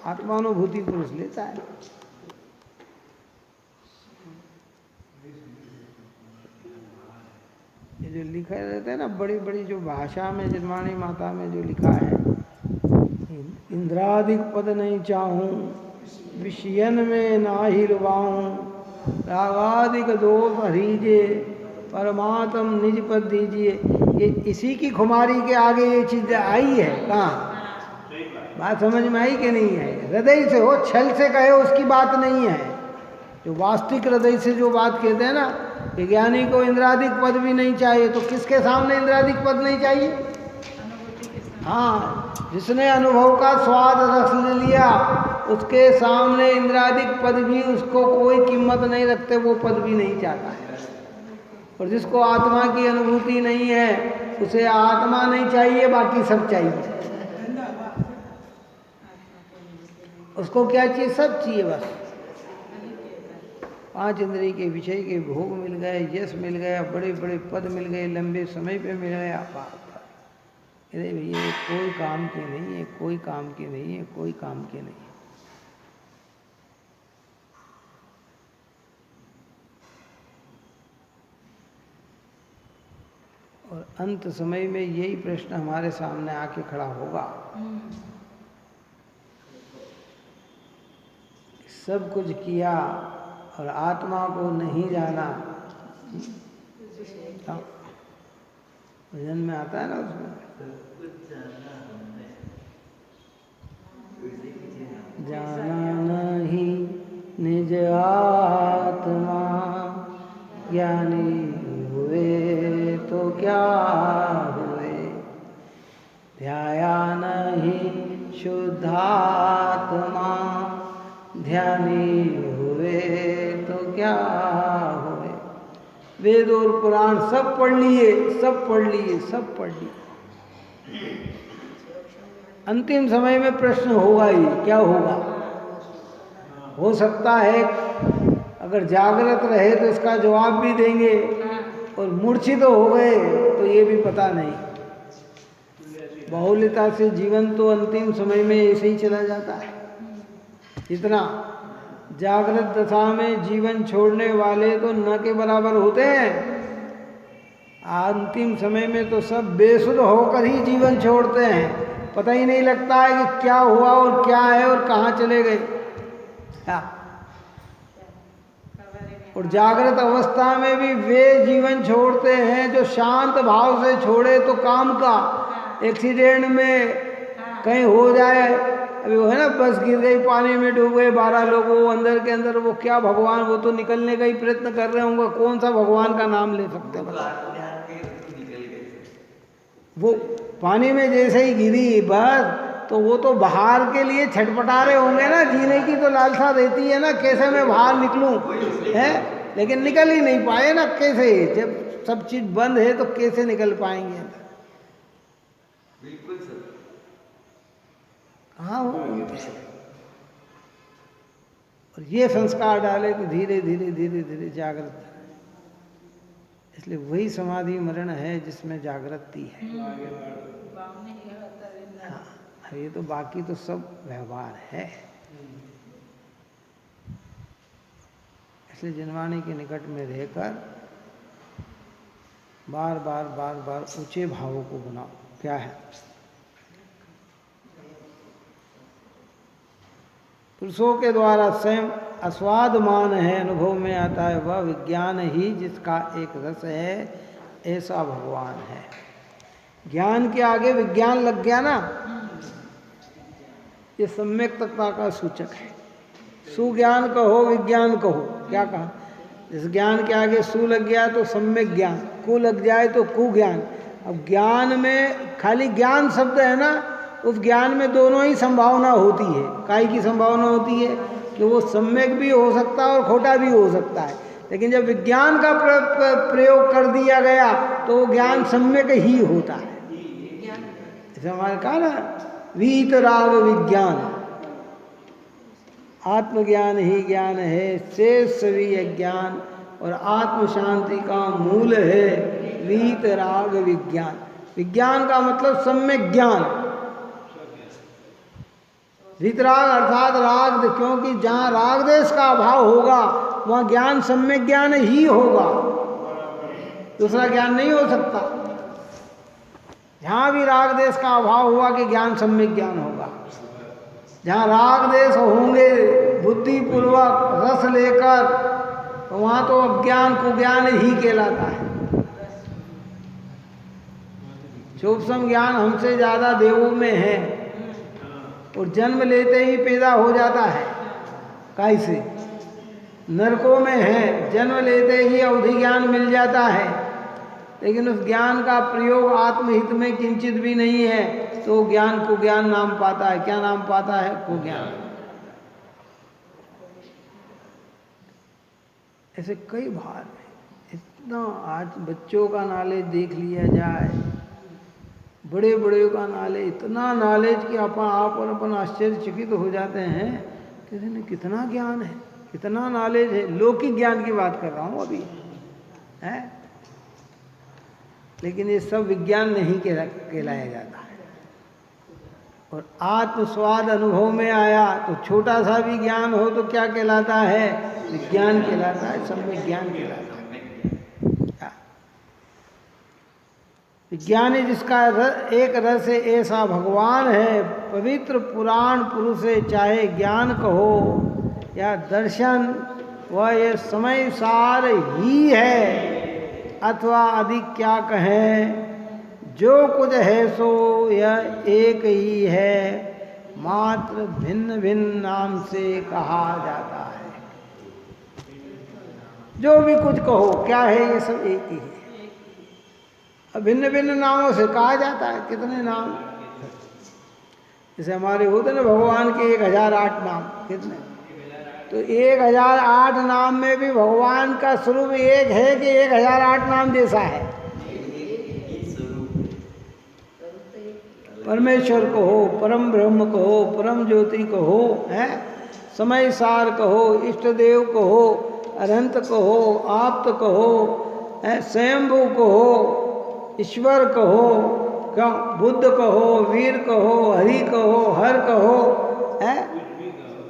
आत्मानुभूति पुरुष लेता है। ये जो लिखा रहता है ना, बड़ी बड़ी जो भाषा में, जन्माणी माता में जो लिखा है, इंद्रादिक पद नहीं चाहूं, विषयन में ना ही रुबाऊं, रागादिक दोष हरीजे, परमात्म निज पद दीजिए। ये इसी की खुमारी के आगे ये चीज आई है। कहाँ बात समझ में आई कि नहीं है? हृदय से हो, छल से कहे, उसकी बात नहीं है। जो वास्तविक हृदय से जो बात कहते हैं ना कि ज्ञानी को इंद्रादिक पद भी नहीं चाहिए, तो किसके सामने इंद्रादिक पद नहीं चाहिए? हाँ, जिसने अनुभव का स्वाद रस ले लिया, उसके सामने इंद्रादिक पद भी उसको कोई कीमत नहीं रखते, वो पद भी नहीं चाहता है। और जिसको आत्मा की अनुभूति नहीं है, उसे आत्मा नहीं चाहिए, बाकी सब चाहिए। उसको क्या चाहिए? सब चाहिए बस। 5 इंद्रिय के विषय के भोग मिल गए, यश मिल गया, बड़े बड़े पद मिल गए, लंबे समय पे मिल गया। अरे भैया कोई काम के नहीं है, कोई काम के नहीं है, कोई काम के नहीं है। और अंत समय में यही प्रश्न हमारे सामने आके खड़ा होगा। सब कुछ किया और आत्मा को नहीं जाना। भजन में आता है ना, उसमें जाना नहीं निज आत्मा, ज्ञानी हुए तो क्या हुए, ध्याया नहीं शुद्धात्मा, ध्यानी हुए तो क्या हुए। वेद और पुराण सब पढ़ लिए, सब पढ़ लिए, सब पढ़ लिए। अंतिम समय में प्रश्न होगा ही, क्या होगा? हो सकता है अगर जागृत रहे तो इसका जवाब भी देंगे, और मूर्छित हो गए तो ये भी पता नहीं। बहुलता से जीवन तो अंतिम समय में ऐसे ही चला जाता है। इतना जागृत दशा में जीवन छोड़ने वाले तो न के बराबर होते हैं। अंतिम समय में तो सब बेसुध होकर ही जीवन छोड़ते हैं। पता ही नहीं लगता है कि क्या हुआ और क्या है और कहाँ चले गए। और जागृत अवस्था में भी वे जीवन छोड़ते हैं जो शांत भाव से छोड़े तो काम का। एक्सीडेंट में कहीं हो जाए, अभी वो है ना, बस गिर गई, पानी में डूब गए 12 लोग, वो अंदर के अंदर, वो क्या भगवान, वो तो निकलने का ही प्रयत्न कर रहे होंगे, कौन सा भगवान का नाम ले सकते हैं? वो पानी में जैसे ही गिरी बस, तो वो तो बाहर के लिए छटपटा रहे होंगे ना। जीने की तो लालसा रहती है ना, कैसे मैं बाहर निकलूं, है, लेकिन निकल ही नहीं पाए ना। कैसे, जब सब चीज बंद है तो कैसे निकल पाएंगे? बिल्कुल सर। हाँ, और ये संस्कार डाले तो धीरे धीरे धीरे धीरे जागृत। इसलिए वही समाधि मरण है जिसमें जागृति है। हाँ, ये तो बाकी तो सब व्यवहार है। इसलिए जनवाणी के निकट में रहकर बार बार बार बार ऊंचे भावों को बनाओ। क्या है? पुरुषों के द्वारा स्वयं आस्वादमान है, अनुभव में आता है, वह विज्ञान ही जिसका एक रस है, ऐसा भगवान है। ज्ञान के आगे विज्ञान लग गया ना, ये सम्यक्तता का सूचक है। सुज्ञान कहो, विज्ञान कहो। क्या कहा? इस ज्ञान के आगे सु लग गया तो सम्यक ज्ञान, कु लग जाए तो कुज्ञान। अब ज्ञान में खाली ज्ञान शब्द है ना, उस ज्ञान में दोनों ही संभावना होती है। काई की संभावना होती है कि वो सम्यक भी हो सकता है और खोटा भी हो सकता है, लेकिन जब विज्ञान का प्रयोग कर दिया गया तो वो ज्ञान सम्यक ही होता है। जैसे हमारे कहा ना वीतराग विज्ञान, आत्मज्ञान ही ज्ञान है, शेष सभी अज्ञान और आत्म शांति का मूल है वीतराग विज्ञान। विज्ञान का मतलब सम्यक ज्ञान। वीतराग अर्थात राग, क्योंकि जहाँ राग देश का अभाव होगा वहाँ ज्ञान सम्यक ज्ञान ही होगा, दूसरा ज्ञान नहीं हो सकता। जहाँ भी राग देश का अभाव हुआ कि ज्ञान सम्यक ज्ञान होगा। जहाँ राग देश होंगे बुद्धिपूर्वक रस लेकर, तो वहाँ तो अज्ञान कुज्ञान ही कहलाता है। सूक्ष्म ज्ञान हमसे ज़्यादा देवों में है और जन्म लेते ही पैदा हो जाता है। कैसे? नरकों में है, जन्म लेते ही अवधि ज्ञान मिल जाता है, लेकिन उस ज्ञान का प्रयोग आत्महित में किंचित भी नहीं है, तो ज्ञान कुज्ञान नाम पाता है। क्या नाम पाता है? कुज्ञान। ऐसे कई बार इतना आज बच्चों का नॉलेज देख लिया जाए, बड़े बड़े का नॉलेज, इतना नॉलेज कि आप और अपन आश्चर्यचकित हो जाते हैं कि इन्हें कितना ज्ञान है, कितना नॉलेज है। लौकिक ज्ञान की बात कर रहा हूँ अभी, है, लेकिन ये सब विज्ञान नहीं कहलाया जाता है। और आत्मस्वाद अनुभव में आया तो छोटा सा भी ज्ञान हो तो क्या कहलाता है? विज्ञान कहलाता है, सम्यक ज्ञान कहलाता है। विज्ञानी जिसका एक रस है ऐसा भगवान है। पवित्र पुराण पुरुष है, चाहे ज्ञान कहो या दर्शन, वह ये समय सार ही है अथवा अधिक क्या कहें। जो कुछ है सो यह एक ही है, मात्र भिन्न भिन्न नाम से कहा जाता है। जो भी कुछ कहो क्या है, ये सब एक ही है। अब भिन्न भिन्न नामों से कहा जाता है। कितने नाम? जैसे हमारे होते ना भगवान के 1008 नाम। कितने? तो 1008 नाम में भी भगवान का स्वरूप एक है कि 1008 नाम जैसा है? परमेश्वर कहो, परम ब्रह्म कहो, परम ज्योति कहो, है, समय सार कहो, इष्ट देव कहो, अनंत कहो, आप्त कहो, स्वयंभू कहो, ईश्वर कहो, क्यों बुद्ध कहो, वीर कहो, हरि कहो, हर कहो, है,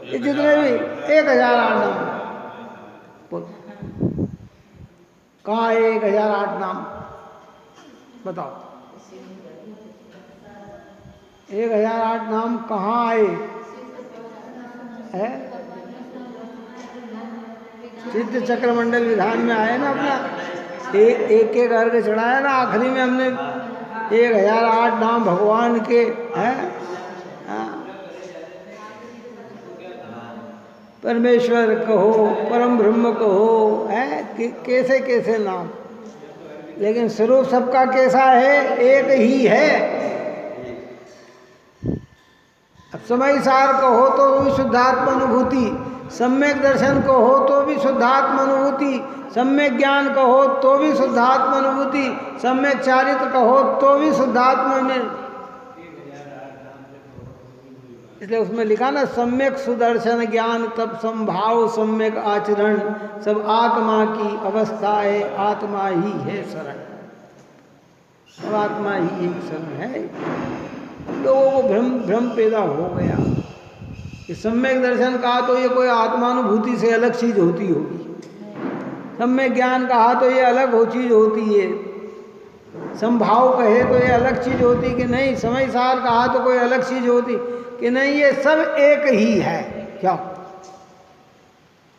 ये जितने भी 1008 नाम। कहाँ है 1008 नाम? बताओ। 1008 नाम कहाँ आए? है सिद्ध चक्र मंडल विधान में आए ना। अपना एक एक अर्घ चढ़ाया ना, आखिरी में हमने 1008 नाम भगवान के हैं। परमेश्वर कहो, परम ब्रह्म कहो, है, कैसे कैसे नाम, लेकिन स्वरूप सबका कैसा है? एक ही है। अब समय सार कहो तो भी शुद्धात्म अनुभूति, सम्यक दर्शन कहो तो भी शुद्धात्म अनुभूति, सम्यक ज्ञान कहो तो भी शुद्धात्म अनुभूति, सम्यक चारित्र कहो तो भी शुद्धात्म। इसलिए उसमें लिखा ना, सम्यक सुदर्शन ज्ञान तब संभाव सम्यक आचरण, सब आत्मा की अवस्था है, आत्मा ही है शरण, सब आत्मा ही एक शरण है। लोगों को भ्रम पैदा हो गया कि सम्यक दर्शन कहा तो ये कोई आत्मानुभूति से अलग चीज होती होगी, सम्यक ज्ञान कहा तो ये अलग हो चीज होती है, संभाव कहे तो ये अलग चीज होती कि नहीं, समय सार कहा तो कोई अलग चीज होती कि नहीं, ये सब एक ही है। क्या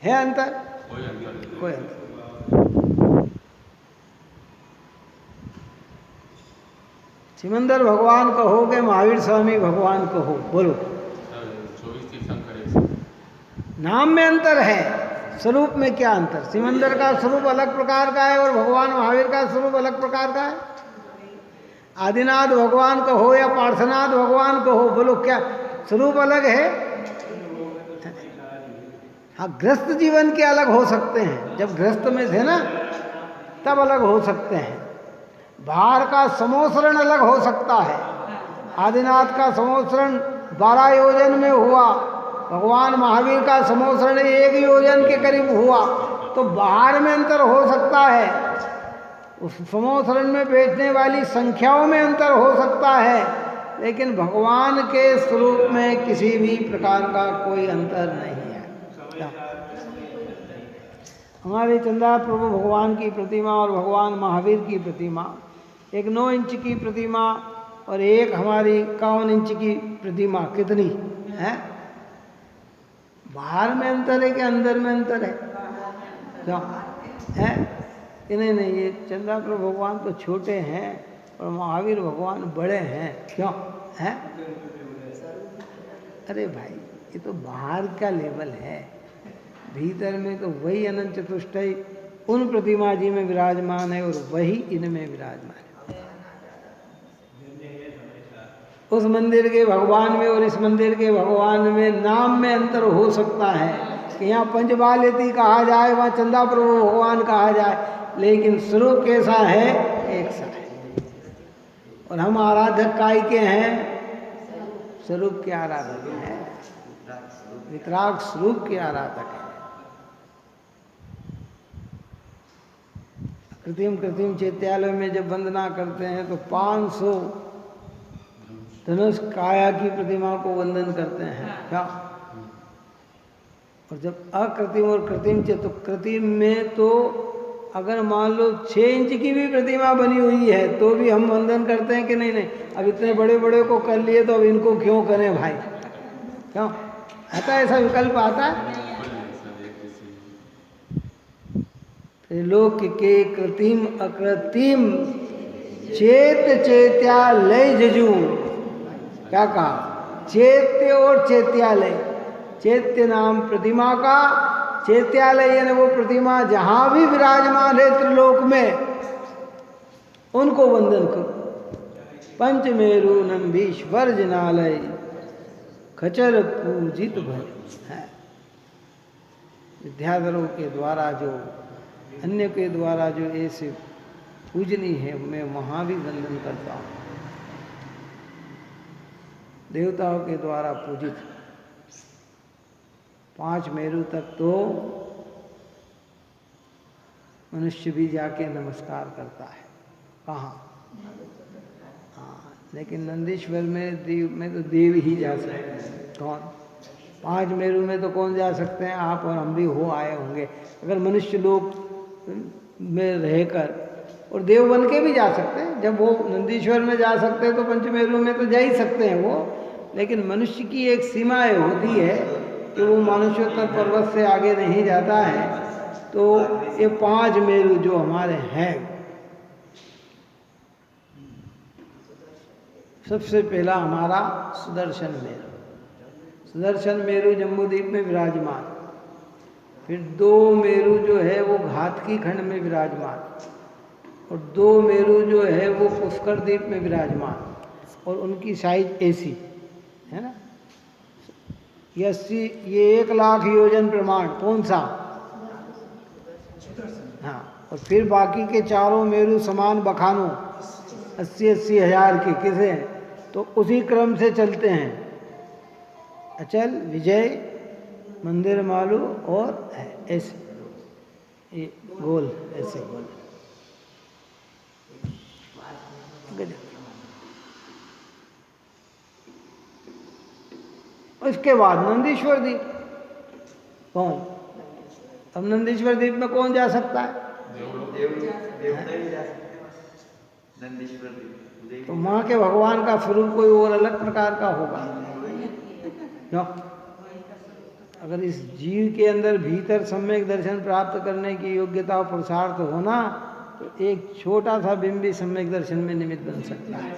है अंतर? कोई अंतर। सिमंदर भगवान कहो कि महावीर स्वामी भगवान कहो, बोलो। नाम में अंतर है, स्वरूप में क्या अंतर? सिमंदर का स्वरूप अलग प्रकार का है और भगवान महावीर का स्वरूप अलग प्रकार का है। आदिनाथ भगवान का हो या पार्श्वनाथ भगवान का हो, बोलो क्या स्वरूप अलग है? हाँ, गृहस्थ जीवन के अलग हो सकते हैं, जब गृहस्थ में थे ना तब अलग हो सकते हैं। बाहर का समोसरण अलग हो सकता है। आदिनाथ का समोसरण 12 योजन में हुआ, भगवान महावीर का समोसरण 1 योजन के करीब हुआ, तो बाहर में अंतर हो सकता है, उस समोसरण में बैठने वाली संख्याओं में अंतर हो सकता है, लेकिन भगवान के स्वरूप में किसी भी प्रकार का कोई अंतर नहीं है। हमारे चंदा प्रभु भगवान की प्रतिमा और भगवान महावीर की प्रतिमा, एक 9 इंच की प्रतिमा और एक हमारी 51 इंच की प्रतिमा, कितनी है? बाहर में अंतर है कि अंदर में अंतर है? क्या है कि नहीं? नहीं, ये चंदा प्रभु भगवान तो छोटे हैं और महावीर भगवान बड़े हैं। क्यों है? अरे भाई, ये तो बाहर का लेवल है, भीतर में तो वही अनंत चतुष्टय उन प्रतिमा जी में विराजमान है और वही इनमें विराजमान है। उस मंदिर के भगवान में और इस मंदिर के भगवान में नाम में अंतर हो सकता है कि यहाँ पंचबालेती कहा जाए, वहाँ चंदा प्रभु भगवान कहा जाए, लेकिन स्वरूप कैसा है? एक सा है। और हम आराधक काय के हैं? स्वरूप के आराधक हैं, वितराग स्वरूप के आराधक हैं। कृत्रिम चैत्यालय में जब वंदना करते हैं तो 500 धनुष काया की प्रतिमा को वंदन करते हैं। क्या? और जब अकृत्रिम और कृत्रिम तो कृत्रिम में तो अगर मान लो 6 इंच की भी प्रतिमा बनी हुई है तो भी हम वंदन करते हैं कि नहीं? नहीं, अब इतने बड़े बड़े को कर लिए तो अब इनको क्यों करें भाई? क्यों आता है? ऐसा विकल्प आता है? त्रिलोक के कृत्रिम अकृत्रिम चेत चैत्यालय जजू, क्या कहा? चैत्य और चैत्यालय, चैत्य नाम प्रतिमा का, चैत्यालय यानी वो प्रतिमा जहां भी विराजमान है त्रिलोक में, उनको वंदन करो। पंचमेरु नंदीश्वर जिनालय खचर पूजित भय है। विद्याधरों के द्वारा जो, अन्य के द्वारा जो ऐसे पूजनी है, मैं वहाँ भी वंदन करता हूँ। देवताओं के द्वारा पूजित 5 मेरु तक तो मनुष्य भी जाके नमस्कार करता है। कहाँ? हाँ, लेकिन नंदीश्वर में तो देव ही जा सकते हैं। कौन? 5 मेरु में तो कौन जा सकते हैं? आप और हम भी हो आए होंगे। अगर मनुष्य लोग में रहकर, और देव बन के भी जा सकते हैं, जब वो नंदीश्वर में जा सकते हैं तो पंचमेरु में तो जा ही सकते हैं वो, लेकिन मनुष्य की एक सीमाएं होती है कि वो मनुष्योत्तर पर्वत से आगे नहीं जाता है। तो ये 5 मेरु जो हमारे हैं, सबसे पहला हमारा सुदर्शन मेरु। सुदर्शन मेरु जम्बूद्वीप में विराजमान, फिर 2 मेरु जो है वो घातकी खंड में विराजमान, और 2 मेरु जो है वो पुष्कर द्वीप में विराजमान, और उनकी साइज ऐसी है ना, ये 1 लाख योजन प्रमाण। कौन सा? हाँ, और फिर बाकी के चारों मेरु समान बखानों 80-80 हजार के किसे, तो उसी क्रम से चलते हैं। अचल, विजय, मंदिर मालू और ऐसे ये गोल, ऐसे गोल। उसके बाद नंदीश्वर द्वीप। कौन? अब नंदीश्वर द्वीप में कौन जा सकता है? तो माँ के भगवान का स्वरूप कोई और अलग प्रकार का होगा। क्यों? अगर इस जीव के अंदर भीतर सम्यक दर्शन प्राप्त करने की योग्यता और पुरुषार्थ होना, तो एक छोटा सा बिंब भी सम्यक दर्शन में निमित्त बन सकता है।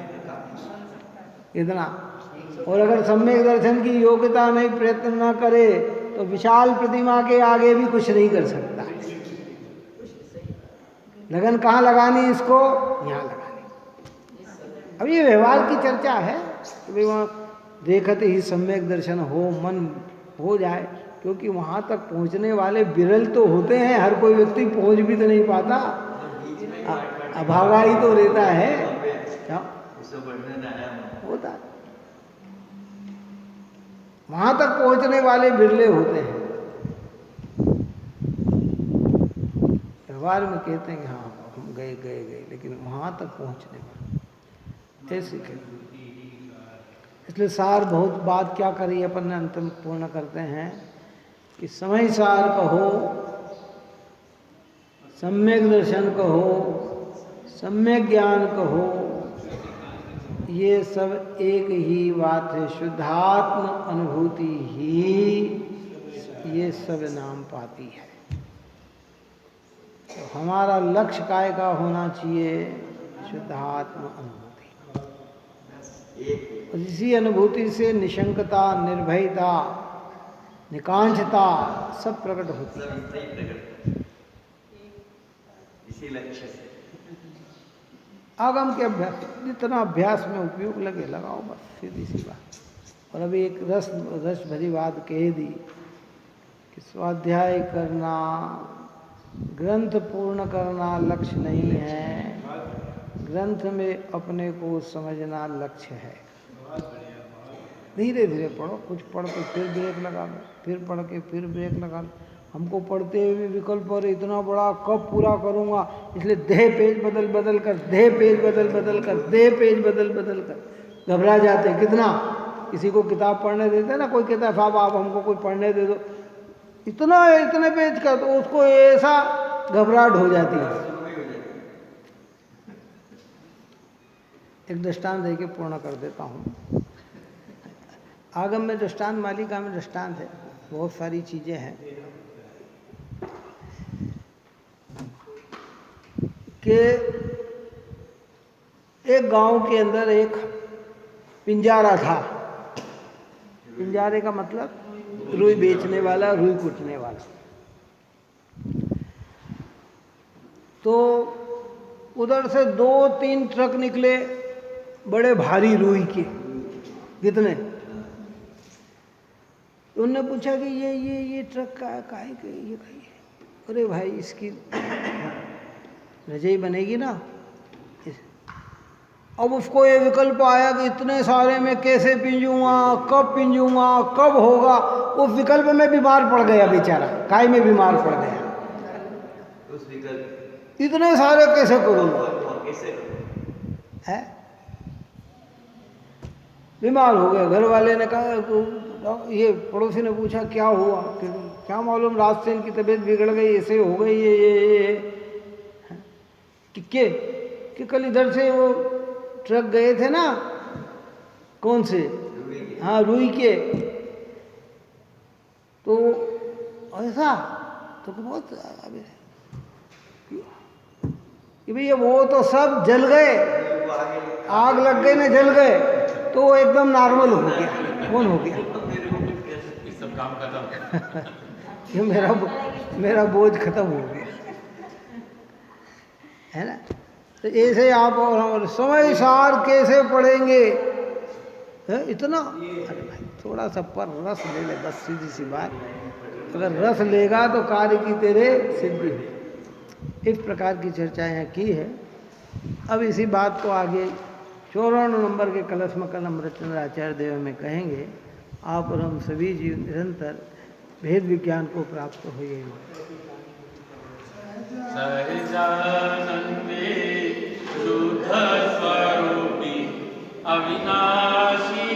इतना। और अगर सम्यक दर्शन की योग्यता नहीं, प्रयत्न न करे, तो विशाल प्रतिमा के आगे भी कुछ नहीं कर सकता। लगन कहाँ लगानी इसको? यहाँ लगानी। अब ये व्यवहार की चर्चा है कि वहाँ देखते ही सम्यक दर्शन हो, मन हो जाए, क्योंकि वहाँ तक पहुँचने वाले विरल तो होते हैं, हर कोई व्यक्ति पहुँच भी तो नहीं पाता, अभागा ही तो रहता है। क्या होता है? वहाँ तक पहुँचने वाले बिरले होते हैं। व्यवहार में कहते हैं कि हाँ हम गए गए गए, लेकिन वहाँ तक पहुँचने वाले ऐसे कहते। इसलिए सार बहुत बात क्या करी अपन ने अंत में पूर्ण करते हैं कि समय सार कहो, सम्यक दर्शन कहो, सम्यक ज्ञान कहो, ये सब एक ही बात है। शुद्धात्म अनुभूति ही ये सब नाम पाती है। तो हमारा लक्ष्य काय का होना चाहिए? शुद्धात्म अनुभूति। और इसी अनुभूति से निशंकता, निर्भयता, निकांक्षता सब प्रकट होती है। इसी लक्ष्य से आगम के अभ्यास, जितना अभ्यास में उपयोग लगे लगाओ, बस सीधी सी बात। और अभी एक रस भरी बात कह दी कि स्वाध्याय करना, ग्रंथ पूर्ण करना लक्ष्य नहीं है, ग्रंथ में अपने को समझना लक्ष्य है। धीरे धीरे पढ़ो, कुछ पढ़ के फिर ब्रेक लगा लो, फिर पढ़ के फिर ब्रेक लगा लो। हमको पढ़ते हुए विकल्प और इतना बड़ा कब पूरा करूँगा, इसलिए देह पेज बदल बदल कर, देह पेज बदल बदल कर, देह पेज बदल बदल कर घबरा जाते। कितना किसी को किताब पढ़ने देते ना, कोई कहता है साहब आप हमको कोई पढ़ने दे दो, इतने पेज का, तो उसको ऐसा घबराहट हो जाती है। एक दृष्टांत दे के पूर्ण कर देता हूँ। आगम में दृष्टांत, मालिका में दृष्टांत है, बहुत सारी चीज़ें हैं कि एक गांव के अंदर एक पिंजारा था। पिंजारे का मतलब रुई बेचने वाला, रुई कुटने वाला। तो उधर से 2-3 ट्रक निकले बड़े भारी रुई के। कितने? उनने पूछा कि ये ट्रक काहे के, ये काहे है? अरे भाई इसकी रजाई बनेगी ना। अब उसको ये विकल्प आया कि इतने सारे में कैसे पिंजूंगा, कब पिंजूंगा, कब होगा। उस विकल्प में बीमार पड़ गया बेचारा, काय में बीमार पड़ गया। उस विकल्प इतने सारे कैसे करूँगा, है? बीमार हो गया। घर वाले ने कहा, ये पड़ोसी ने पूछा क्या हुआ? क्या मालूम, रात से इनकी तबीयत बिगड़ गई, ऐसे हो गई ये कि कल इधर से वो ट्रक गए थे ना, कौन से? हाँ, रुई के। तो ऐसा तो बहुत कि भैया वो तो सब जल गए, आग लग गई ना, जल गए, तो वो एकदम नॉर्मल हो गया। कौन हो गया? सब काम खत्म। ये मेरा बोझ खत्म हो गया, है ना। तो ऐसे आप और हम समय सार कैसे पढ़ेंगे, है इतना? अरे भाई थोड़ा सा पर रस ले ले, बस सीधी सी बात। अगर रस लेगा तो कार्य की तेरे सिद्धि हो। इस प्रकार की चर्चा यहाँ की है। अब इसी बात को आगे 54 नंबर के कलश मकल अमृतचंद्र आचार्य देव में कहेंगे। आप और हम सभी जीव निरंतर भेद विज्ञान को प्राप्त होइए। सहजानंदे शुद्ध स्वरूपी अविनाशी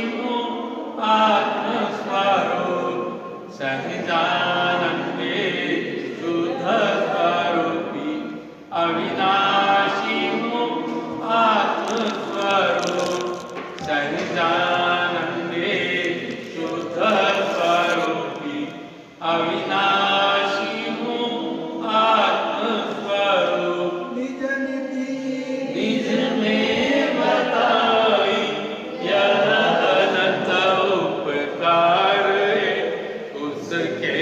आत्म स्वरूप। सहजानंदे शुद्ध स्वरूपी अविनाशी आत्म स्वरूप। सहजानंदे शुद्ध स्वरूपी अविनाशी आत्म स्वरूप। निज में बताई यह अनंत उपकार, उसके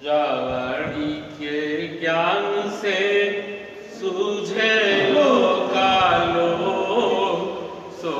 जावड़ी के ज्ञान से सूझे लोकालो सो